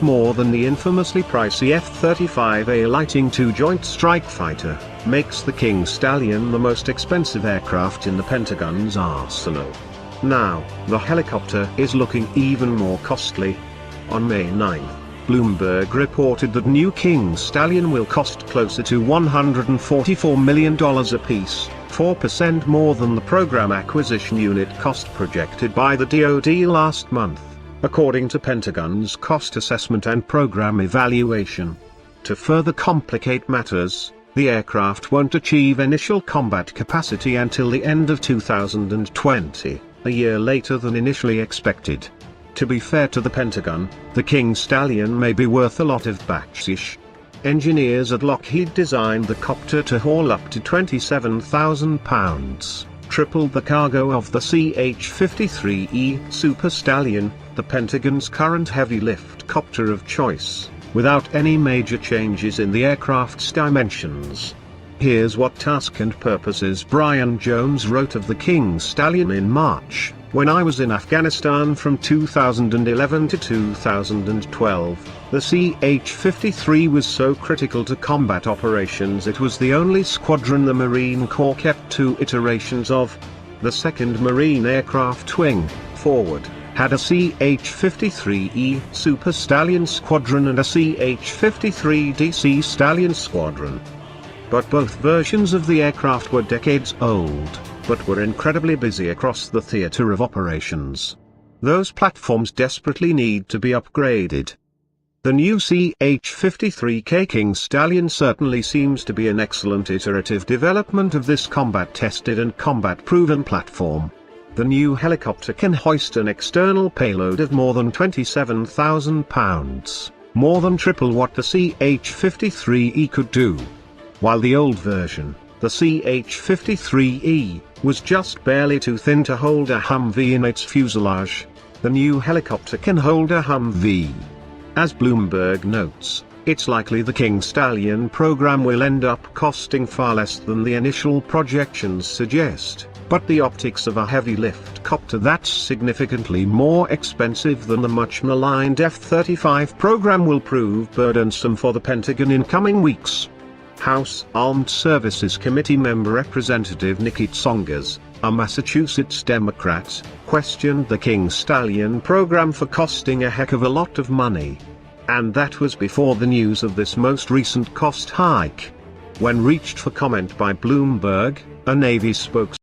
cost more than the infamously pricey F-35A Lightning II Joint Strike Fighter, makes the King Stallion the most expensive aircraft in the Pentagon's arsenal. Now, the helicopter is looking even more costly. On May 9, Bloomberg reported that new King Stallion will cost closer to $144 million apiece, 4% more than the program acquisition unit cost projected by the DoD last month, according to Pentagon's cost assessment and program evaluation. To further complicate matters, the aircraft won't achieve initial combat capacity until the end of 2020, a year later than initially expected. To be fair to the Pentagon, the King Stallion may be worth a lot of backshish. Engineers at Lockheed designed the copter to haul up to 27,000 pounds, triple the cargo of the CH-53E Super Stallion, the Pentagon's current heavy-lift copter of choice, without any major changes in the aircraft's dimensions. Here's what Task and Purpose's Brian Jones wrote of the King Stallion in March: "When I was in Afghanistan from 2011 to 2012, the CH-53 was so critical to combat operations it was the only squadron the Marine Corps kept 2 iterations of. The 2nd Marine Aircraft Wing, forward, had a CH-53E Super Stallion Squadron and a CH-53DC Stallion Squadron. But both versions of the aircraft were decades old, but were incredibly busy across the theater of operations. Those platforms desperately need to be upgraded." The new CH-53K King Stallion certainly seems to be an excellent iterative development of this combat-tested and combat-proven platform. The new helicopter can hoist an external payload of more than 27,000 pounds, more than triple what the CH-53E could do. While the old version, the CH-53E, was just barely too thin to hold a Humvee in its fuselage, the new helicopter can hold a Humvee. As Bloomberg notes, it's likely the King Stallion program will end up costing far less than the initial projections suggest, but the optics of a heavy-lift copter that's significantly more expensive than the much-maligned F-35 program will prove burdensome for the Pentagon in coming weeks. House Armed Services Committee member Representative Nikki Tsongas, a Massachusetts Democrat, questioned the King Stallion program for costing a heck of a lot of money. And that was before the news of this most recent cost hike. When reached for comment by Bloomberg, a Navy spokesman